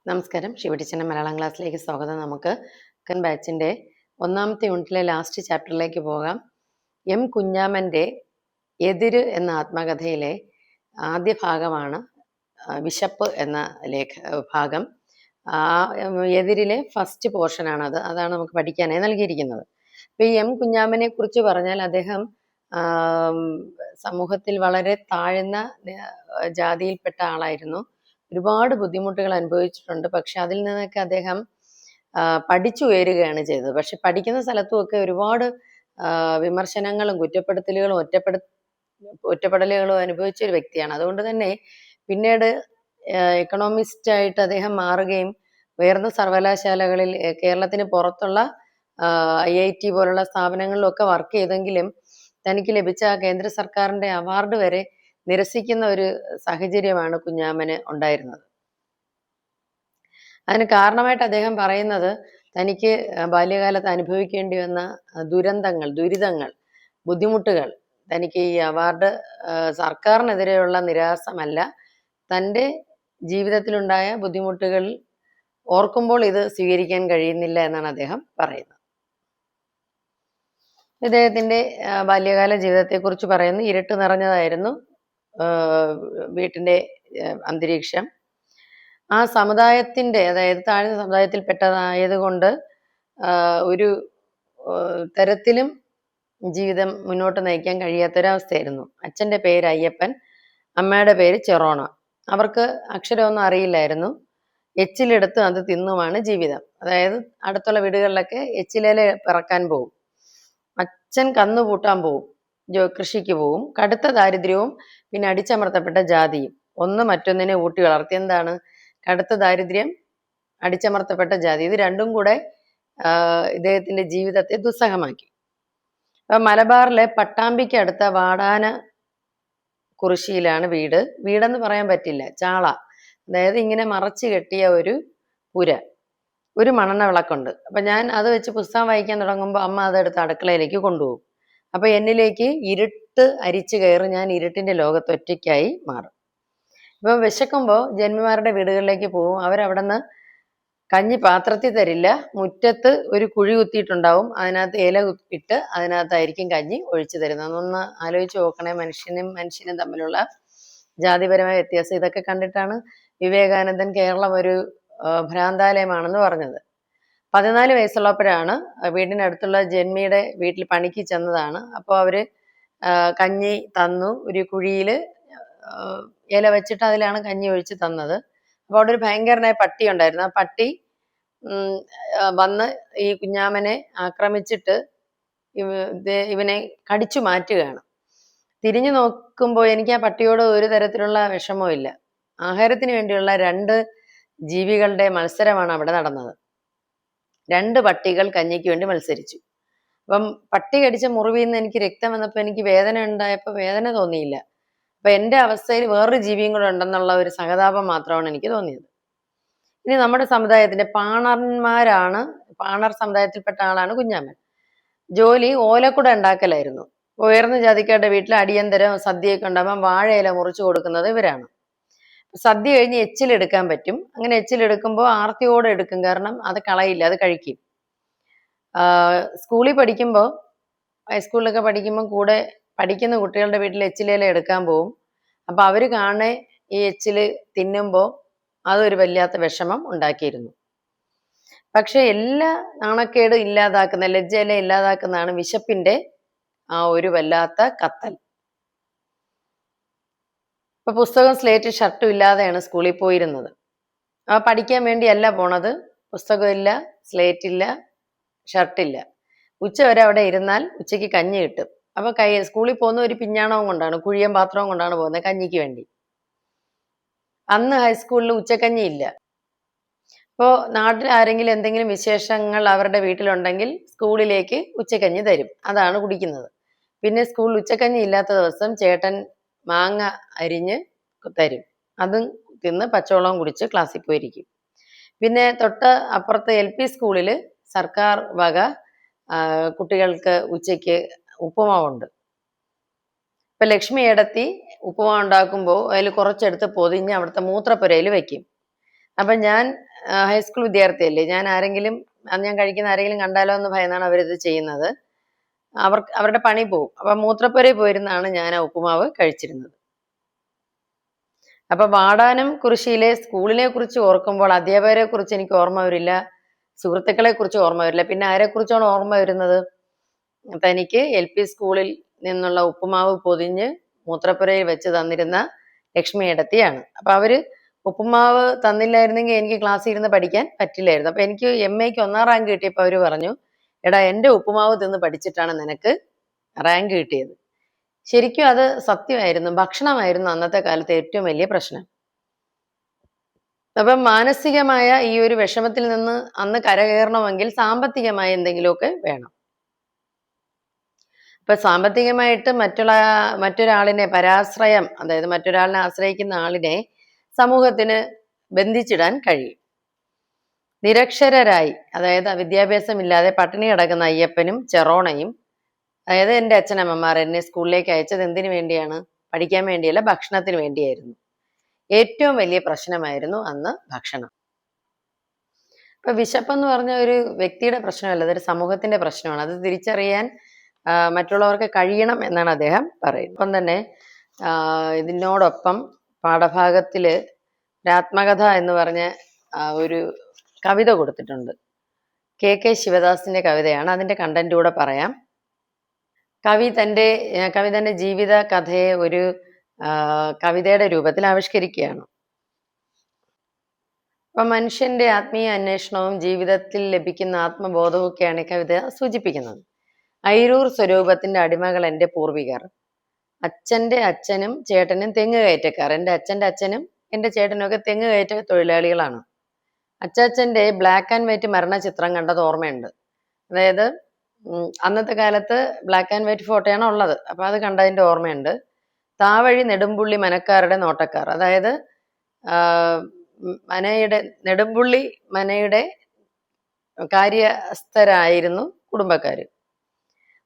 നമസ്കാരം. ശിവടിച്ചൻ്റെ മലയാളം ക്ലാസ്സിലേക്ക് സ്വാഗതം. നമുക്ക് ബാച്ചിൻ്റെ ഒന്നാമത്തെ യൂണിറ്റിലെ ലാസ്റ്റ് ചാപ്റ്ററിലേക്ക് പോകാം. എം കുഞ്ഞാമൻ്റെ എതിര് എന്ന ആത്മകഥയിലെ ആദ്യ ഭാഗമാണ് വിശപ്പ് എന്ന ഭാഗം. എതിരിലെ ഫസ്റ്റ് പോർഷനാണത്. അതാണ് നമുക്ക് പഠിക്കാനായി നൽകിയിരിക്കുന്നത്. അപ്പോൾ ഈ എം കുഞ്ഞാമനെ കുറിച്ച് പറഞ്ഞാൽ അദ്ദേഹം സമൂഹത്തിൽ വളരെ താഴ്ന്ന ജാതിയിൽപ്പെട്ട ആളായിരുന്നു. ഒരുപാട് ബുദ്ധിമുട്ടുകൾ അനുഭവിച്ചിട്ടുണ്ട്. പക്ഷെ അതിൽ നിന്നൊക്കെ അദ്ദേഹം പഠിച്ചുയരുകയാണ് ചെയ്തത്. പക്ഷെ പഠിക്കുന്ന സ്ഥലത്തുമൊക്കെ ഒരുപാട് വിമർശനങ്ങളും കുറ്റപ്പെടുത്തലുകളും ഒറ്റപ്പെടലുകളും അനുഭവിച്ച ഒരു വ്യക്തിയാണ്. അതുകൊണ്ട് തന്നെ പിന്നീട് എക്കണോമിസ്റ്റായിട്ട് അദ്ദേഹം മാറുകയും ഉയർന്ന സർവകലാശാലകളിൽ കേരളത്തിന് പുറത്തുള്ള IIT പോലുള്ള സ്ഥാപനങ്ങളിലൊക്കെ വർക്ക് ചെയ്തെങ്കിലും തനിക്ക് ലഭിച്ച കേന്ദ്ര സർക്കാരിൻ്റെ അവാർഡ് വരെ നിരസിക്കുന്ന ഒരു സാഹചര്യമാണ് കുഞ്ഞാമന് ഉണ്ടായിരുന്നത്. അതിന് കാരണമായിട്ട് അദ്ദേഹം പറയുന്നത് തനിക്ക് ബാല്യകാലത്ത് അനുഭവിക്കേണ്ടി വന്ന ദുരിതങ്ങൾ, ബുദ്ധിമുട്ടുകൾ, തനിക്ക് ഈ അവാർഡ് സർക്കാരിനെതിരെയുള്ള നിരാസമല്ല, തൻ്റെ ജീവിതത്തിലുണ്ടായ ബുദ്ധിമുട്ടുകൾ ഓർക്കുമ്പോൾ ഇത് സ്വീകരിക്കാൻ കഴിയുന്നില്ല എന്നാണ് അദ്ദേഹം പറയുന്നത്. ഇദ്ദേഹത്തിൻ്റെ ബാല്യകാല ജീവിതത്തെക്കുറിച്ച് പറയുന്നു. ഇരുട്ട് നിറഞ്ഞതായിരുന്നു വീട്ടിൻ്റെ അന്തരീക്ഷം. ആ സമുദായത്തിൻ്റെ, അതായത് താഴ്ന്ന സമുദായത്തിൽപ്പെട്ടതായതുകൊണ്ട് ഒരു തരത്തിലും ജീവിതം മുന്നോട്ട് നയിക്കാൻ കഴിയാത്തൊരവസ്ഥയായിരുന്നു. അച്ഛൻ്റെ പേര് അയ്യപ്പൻ, അമ്മയുടെ പേര് ചെറോണ. അവർക്ക് അക്ഷരമൊന്നും അറിയില്ലായിരുന്നു. എച്ചിലെടുത്ത് അത് തിന്നുമാണ് ജീവിതം. അതായത് അടുത്തുള്ള വീടുകളിലൊക്കെ എച്ചിലേല പിറക്കാൻ പോകും. അച്ഛൻ കന്നുപൂട്ടാൻ പോവും, കൃഷിക്ക് പോവും. കടുത്ത ദാരിദ്ര്യവും പിന്നെ അടിച്ചമർത്തപ്പെട്ട ജാതിയും ഒന്ന് മറ്റൊന്നിനെ ഊട്ടി വളർത്തി. എന്താണ് കടുത്ത ദാരിദ്ര്യം, അടിച്ചമർത്തപ്പെട്ട ജാതി, ഇത് രണ്ടും കൂടെ ഇദ്ദേഹത്തിന്റെ ജീവിതത്തെ ദുസ്സഹമാക്കി. അപ്പൊ മലബാറിലെ പട്ടാമ്പിക്ക് അടുത്ത വാടാന കുറിശിയിലാണ് വീടെന്ന് പറയാൻ പറ്റില്ല, ചാള. അതായത് ഇങ്ങനെ മറച്ചു കെട്ടിയ ഒരു പുര, ഒരു മണ്ണെണ്ണ വിളക്കുണ്ട്. അപ്പൊ ഞാൻ അത് വെച്ച് പുസ്തകം വായിക്കാൻ തുടങ്ങുമ്പോൾ അമ്മ അതെടുത്ത് അടുക്കളയിലേക്ക് കൊണ്ടുപോകും. അപ്പൊ എന്നിലേക്ക് ഇരുട്ട് അരിച്ചു കയറി ഞാൻ ഇരുട്ടിന്റെ ലോകത്ത് ഒറ്റയ്ക്കായി മാറും. ഇപ്പൊ വിശക്കുമ്പോൾ ജന്മിമാരുടെ വീടുകളിലേക്ക് പോകും. അവരവിടെ നിന്ന് കഞ്ഞി പാത്രത്തിൽ തരില്ല, മുറ്റത്ത് ഒരു കുഴി കുത്തിയിട്ടുണ്ടാവും, അതിനകത്ത് ഇല ഇട്ട് അതിനകത്തായിരിക്കും കഞ്ഞി ഒഴിച്ചു തരുന്നത്. അതൊന്ന് ആലോചിച്ച് നോക്കണേ, മനുഷ്യനും തമ്മിലുള്ള ജാതിപരമായ വ്യത്യാസം. ഇതൊക്കെ കണ്ടിട്ടാണ് വിവേകാനന്ദൻ കേരളം ഒരു ഭ്രാന്താലയമാണെന്ന് പറഞ്ഞത്. 14 വയസ്സുള്ളപ്പോഴാണ് വീടിനടുത്തുള്ള ജന്മിയുടെ വീട്ടിൽ പണിക്ക് ചെന്നതാണ്. അപ്പോൾ അവര് കഞ്ഞി തന്നു. ഒരു കുഴിയിൽ ഇല വെച്ചിട്ട് അതിലാണ് കഞ്ഞി ഒഴിച്ച് തന്നത്. അപ്പോൾ അവിടെ ഒരു ഭയങ്കരനായ പട്ടി ഉണ്ടായിരുന്നു. ആ പട്ടി വന്ന് ഈ കുഞ്ഞാമനെ ആക്രമിച്ചിട്ട് ഇവനെ കടിച്ചു മാറ്റുകയാണ്. തിരിഞ്ഞു നോക്കുമ്പോൾ എനിക്ക് ആ പട്ടിയോട് ഒരു തരത്തിലുള്ള വിഷമവും ഇല്ല. ആഹാരത്തിന് വേണ്ടിയുള്ള 2 ജീവികളുടെ മത്സരമാണ് അവിടെ നടന്നത്. 2 പട്ടികൾ കഞ്ഞിക്ക് വേണ്ടി മത്സരിച്ചു. അപ്പം പട്ടി കടിച്ച മുറിവിൽ നിന്ന് എനിക്ക് രക്തം വന്നപ്പോൾ എനിക്ക് വേദന ഉണ്ടായപ്പോൾ വേദന തോന്നിയില്ല. അപ്പൊ എൻ്റെ അവസ്ഥയിൽ വേറൊരു ജീവിയും കൂടെ ഉണ്ടെന്നുള്ള ഒരു സഹതാപം മാത്രമാണ് എനിക്ക് തോന്നിയത്. ഇനി നമ്മുടെ സമുദായത്തിന്റെ പാണർ സമുദായത്തിൽപ്പെട്ട ആളാണ് കുഞ്ഞാമൻ. ജോലി ഓലക്കുട ഉണ്ടാക്കലായിരുന്നു. ഉയർന്ന ജാതിക്കാരുടെ വീട്ടിൽ അടിയന്തരം സദ്യയൊക്കെ ഉണ്ടാകുമ്പോൾ വാഴയില മുറിച്ചു കൊടുക്കുന്നത് ഇവരാണ്. സദ്യ കഴിഞ്ഞ് എച്ചിലെടുക്കാൻ പറ്റും. അങ്ങനെ എച്ചിലെടുക്കുമ്പോൾ ആർത്തിയോടെ എടുക്കും, കാരണം അത് കളയില്ല, അത് കഴിക്കും. സ്കൂളിൽ പഠിക്കുമ്പോൾ, ഹൈസ്കൂളിലൊക്കെ പഠിക്കുമ്പോൾ കൂടെ പഠിക്കുന്ന കുട്ടികളുടെ വീട്ടിൽ എച്ചിലേല എടുക്കാൻ പോവും. അപ്പൊ അവര് കാണെ ഈ എച്ചില് തിന്നുമ്പോൾ അതൊരു വല്ലാത്ത വിഷമം ഉണ്ടാക്കിയിരുന്നു. പക്ഷെ എല്ലാ നാണക്കേട് ഇല്ലാതാക്കുന്ന, ലജ്ജയിലെ ഇല്ലാതാക്കുന്നതാണ് വിശപ്പിന്റെ ആ ഒരു വല്ലാത്ത കത്തൽ. ഇപ്പൊ പുസ്തകം സ്ലേറ്റ് ഷർട്ടും ഇല്ലാതെയാണ് സ്കൂളിൽ പോയിരുന്നത്. പഠിക്കാൻ വേണ്ടിയല്ല പോണത്. പുസ്തകമില്ല, സ്ലേറ്റില്ല, ഷർട്ടില്ല. ഉച്ച വരെ അവിടെ ഇരുന്നാൽ ഉച്ചയ്ക്ക് കഞ്ഞി കിട്ടും. അപ്പൊ സ്കൂളിൽ പോകുന്ന ഒരു പിഞ്ഞാണവും കൊണ്ടാണ്, കുഴിയൻ പാത്രവും കൊണ്ടാണ് പോകുന്നത് കഞ്ഞിക്ക് വേണ്ടി. അന്ന് ഹൈസ്കൂളിൽ ഉച്ചക്കഞ്ഞി ഇല്ല. അപ്പോൾ നാട്ടിൽ ആരെങ്കിലും എന്തെങ്കിലും വിശേഷങ്ങൾ അവരുടെ വീട്ടിലുണ്ടെങ്കിൽ സ്കൂളിലേക്ക് ഉച്ചക്കഞ്ഞി തരും, അതാണ് കുടിക്കുന്നത്. പിന്നെ സ്കൂളിൽ ഉച്ചക്കഞ്ഞി ഇല്ലാത്ത ദിവസം ചേട്ടൻ മാങ്ങ അരിഞ്ഞ് തരും, അതും തിന്ന് പച്ചവെള്ളം കുടിച്ച് ക്ലാസ്സിൽ പോയിരിക്കും. പിന്നെ തൊട്ട് അപ്പുറത്ത് LP സ്കൂളിൽ സർക്കാർ വക കുട്ടികൾക്ക് ഉച്ചയ്ക്ക് ഉപ്പുമാവുണ്ട്. ഇപ്പൊ ലക്ഷ്മി ഏടത്തി ഉപ്പുമാവ് ഉണ്ടാക്കുമ്പോൾ അതിൽ കുറച്ചെടുത്ത് പൊതിഞ്ഞ് അവിടുത്തെ മൂത്രപ്പുരയിൽ വെക്കും. അപ്പൊ ഞാൻ ഹൈസ്കൂൾ വിദ്യാർത്ഥിയല്ലേ, ഞാൻ ഞാൻ കഴിക്കുന്ന ആരെങ്കിലും കണ്ടാലോ എന്ന് ഭയന്നാണ് അവരിത് ചെയ്യുന്നത്. അവരുടെ പണി പോവും. അപ്പൊ മൂത്രപ്പുരയിൽ പോയിരുന്നാണ് ഞാൻ ആ ഉപ്പുമാവ് കഴിച്ചിരുന്നത്. അപ്പൊ വാടാനം കുറിശ്ശിയിലെ സ്കൂളിനെ കുറിച്ച് ഓർക്കുമ്പോൾ അധ്യാപകരെ കുറിച്ച് എനിക്ക് ഓർമ്മ വരില്ല, സുഹൃത്തുക്കളെ കുറിച്ച് ഓർമ്മ വരില്ല. പിന്നെ ആരെ കുറിച്ചാണ് ഓർമ്മ വരുന്നത്? തനിക്ക് LP സ്കൂളിൽ നിന്നുള്ള ഉപ്പുമാവ് പൊതിഞ്ഞ് മൂത്രപ്പുരയിൽ വെച്ച് തന്നിരുന്ന ലക്ഷ്മിയേടത്തിയാണ്. അപ്പൊ അവര് ഉപ്പുമാവ് തന്നില്ലായിരുന്നെങ്കിൽ എനിക്ക് ക്ലാസ്സിൽ ഇരുന്ന് പഠിക്കാൻ പറ്റില്ലായിരുന്നു. അപ്പൊ എനിക്ക് MA ക്ക് 1ാം റാങ്ക് കിട്ടിയപ്പോൾ അവര് പറഞ്ഞു, എടാ എന്റെ ഉപ്പുമാവ് തിന്ന് പഠിച്ചിട്ടാണ് നിനക്ക് റാങ്ക് കിട്ടിയത്. ശരിക്കും അത് സത്യമായിരുന്നു. ഭക്ഷണമായിരുന്നു അന്നത്തെ കാലത്തെ ഏറ്റവും വലിയ പ്രശ്നം. അപ്പം മാനസികമായ ഈ ഒരു വിഷമത്തിൽ നിന്ന് അന്ന് കരകയറണമെങ്കിൽ സാമ്പത്തികമായ എന്തെങ്കിലുമൊക്കെ വേണം. ഇപ്പൊ സാമ്പത്തികമായിട്ട് മറ്റൊരാളിനെ പരാശ്രയം, അതായത് മറ്റൊരാളിനെ ആശ്രയിക്കുന്ന ആളിനെ സമൂഹത്തിന് ബന്ധിച്ചിടാൻ കഴിയും. നിരക്ഷരരായി, അതായത് വിദ്യാഭ്യാസമില്ലാതെ പട്ടിണി കിടക്കുന്ന അയ്യപ്പനും ചെറോണയും, അതായത് എൻ്റെ അച്ഛനമ്മമാർ എന്നെ സ്കൂളിലേക്ക് അയച്ചത് എന്തിനു വേണ്ടിയാണ്? പഠിക്കാൻ വേണ്ടിയല്ല, ഭക്ഷണത്തിന് വേണ്ടിയായിരുന്നു. ഏറ്റവും വലിയ പ്രശ്നമായിരുന്നു അന്ന് ഭക്ഷണം. ഇപ്പൊ വിശപ്പെന്ന് പറഞ്ഞ ഒരു വ്യക്തിയുടെ പ്രശ്നമല്ല, അതൊരു സമൂഹത്തിന്റെ പ്രശ്നമാണ്. അത് തിരിച്ചറിയാൻ മറ്റുള്ളവർക്ക് കഴിയണം എന്നാണ് അദ്ദേഹം പറയുന്നത്. ഒപ്പം തന്നെ ഇതിനോടൊപ്പം പാഠഭാഗത്തില് ആത്മകഥ എന്ന് പറഞ്ഞ ഒരു കവിത കൊടുത്തിട്ടുണ്ട്. KK ശിവദാസിന്റെ കവിതയാണ്. അതിന്റെ കണ്ടന്റ് കൂടെ പറയാം. കവി തന്റെ ജീവിത കഥയെ ഒരു കവിതയുടെ രൂപത്തിൽ ആവിഷ്കരിക്കുകയാണ്. അപ്പൊ മനുഷ്യന്റെ ആത്മീയ അന്വേഷണവും ജീവിതത്തിൽ ലഭിക്കുന്ന ആത്മബോധവുമൊക്കെയാണ് ഈ കവിത സൂചിപ്പിക്കുന്നത്. അയിരൂർ സ്വരൂപത്തിന്റെ അടിമകൾ എൻ്റെ പൂർവികർ, അച്ഛന്റെ അച്ഛനും ചേട്ടനും തെങ്ങ് കയറ്റക്കാർ. എൻ്റെ അച്ഛന്റെ അച്ഛനും എൻ്റെ ചേട്ടനും ഒക്കെ തെങ്ങ് കയറ്റ തൊഴിലാളികളാണ്. അച്ചാച്ചന്റെ ബ്ലാക്ക് ആൻഡ് വൈറ്റ് മരണചിത്രം കണ്ടത് ഓർമ്മയുണ്ട്. അതായത് അന്നത്തെ കാലത്ത് ബ്ലാക്ക് ആൻഡ് വൈറ്റ് ഫോട്ടോയാണ് ഉള്ളത്. അപ്പൊ അത് കണ്ടതിന്റെ ഓർമ്മയുണ്ട്. താവഴി നെടുമ്പുള്ളി മനക്കാരുടെ നോട്ടക്കാർ, അതായത് നെടുമ്പുള്ളി മനയുടെ കാര്യസ്ഥരായിരുന്നു കുടുംബക്കാര്.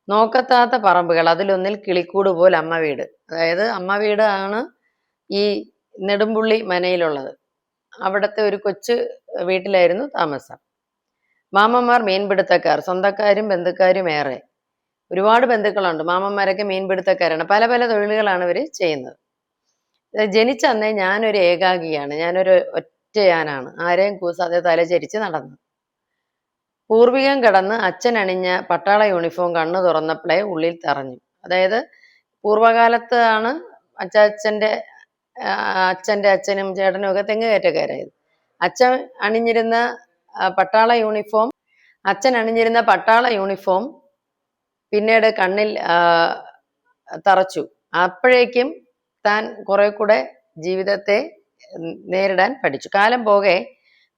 നോക്കത്താത്ത പറമ്പുകൾ, അതിലൊന്നിൽ കിളിക്കൂട് പോൽ അമ്മ വീട്. അതായത് അമ്മ വീട് ആണ് ഈ നെടുമ്പുള്ളി മനയിലുള്ളത്. അവിടുത്തെ ഒരു കൊച്ചു വീട്ടിലായിരുന്നു താമസം. മാമന്മാർ മീൻപിടുത്തക്കാർ, സ്വന്തക്കാരും ബന്ധുക്കാരും ഏറെ. ഒരുപാട് ബന്ധുക്കളുണ്ട്. മാമന്മാരൊക്കെ മീൻപിടുത്തക്കാരാണ്. പല പല തൊഴിലുകളാണ് ഇവർ ചെയ്യുന്നത്. ജനിച്ച അന്നേ ഞാനൊരു ഏകാഗിയാണ്, ഞാനൊരു ഒറ്റയാനാണ്, ആരെയും കൂസാതെ തലചരിച്ച് നടന്നു. പൂർവികം കടന്ന് അച്ഛൻ അണിഞ്ഞ പട്ടാള യൂണിഫോം കണ്ണു തുറന്നപ്പോഴേ ഉള്ളിൽ തറഞ്ഞു. അതായത് പൂർവ്വകാലത്ത് ആണ് അച്ഛൻ്റെ അച്ഛനും ചേട്ടനും ഒക്കെ തെങ്ങ് കയറ്റക്കാരായത്. അച്ഛൻ അണിഞ്ഞിരുന്ന പട്ടാള യൂണിഫോം പിന്നീട് കണ്ണിൽ തറച്ചു. അപ്പോഴേക്കും താൻ കുറെ കൂടെ ജീവിതത്തെ നേരിടാൻ പഠിച്ചു. കാലം പോകെ,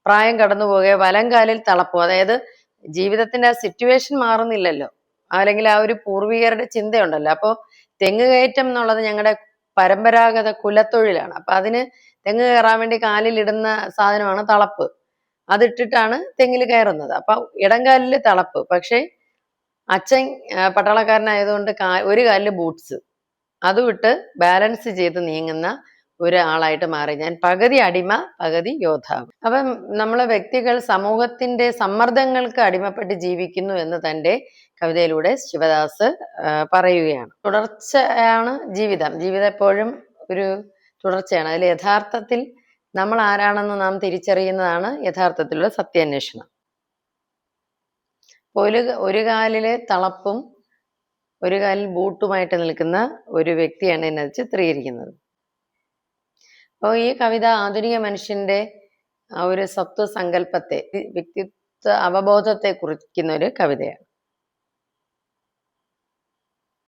പ്രായം കടന്നു പോകെ വലംകാലിൽ തളപ്പും. അതായത് ജീവിതത്തിന്റെ ആ സിറ്റുവേഷൻ മാറുന്നില്ലല്ലോ, അല്ലെങ്കിൽ ആ ഒരു പൂർവികരുടെ ചിന്തയുണ്ടല്ലോ. അപ്പോൾ തെങ്ങ് കയറ്റം എന്നുള്ളത് ഞങ്ങളുടെ പരമ്പരാഗത കുലത്തൊഴിലാണ്. അപ്പൊ അതിന് തെങ്ങ് കയറാൻ വേണ്ടി കാലിൽ ഇടുന്ന സാധനമാണ് തളപ്പ്. അതിട്ടിട്ടാണ് തെങ്ങിൽ കയറുന്നത്. അപ്പൊ ഇടംകാലിൽ തളപ്പ്. പക്ഷെ അച്ഛൻ പട്ടാളക്കാരനായതുകൊണ്ട് ഒരു കാലില് ബൂട്ട്സ്, അതും ഇട്ട് ബാലൻസ് ചെയ്ത് നീങ്ങുന്ന ഒരാളായിട്ട് മാറി ഞാൻ. പകുതി അടിമ പകുതി യോദ്ധാവ്. അപ്പം നമ്മളെ വ്യക്തികൾ സമൂഹത്തിന്റെ സമ്മർദ്ദങ്ങൾക്ക് അടിമപ്പെട്ട് ജീവിക്കുന്നു എന്ന് തന്റെ കവിതയിലൂടെ ശിവദാസ് പറയുകയാണ്. തുടർച്ചയാണ് ജീവിതം. ജീവിതം എപ്പോഴും ഒരു തുടർച്ചയാണ്. അതിൽ യഥാർത്ഥത്തിൽ നമ്മൾ ആരാണെന്ന് നാം തിരിച്ചറിയുന്നതാണ് യഥാർത്ഥത്തിലുള്ള സത്യാന്വേഷണം. ഒരു കാലിലെ തളപ്പും ഒരു കാലിൽ ബൂട്ടുമായിട്ട് നിൽക്കുന്ന ഒരു വ്യക്തിയാണ് എന്നത് ചിത്രീകരിക്കുന്നത്. അപ്പോൾ ഈ കവിത ആധുനിക മനുഷ്യന്റെ ആ ഒരു സത്വസങ്കല്പത്തെ, വ്യക്തിത്വ അവബോധത്തെ കുറിക്കുന്ന ഒരു കവിതയാണ്.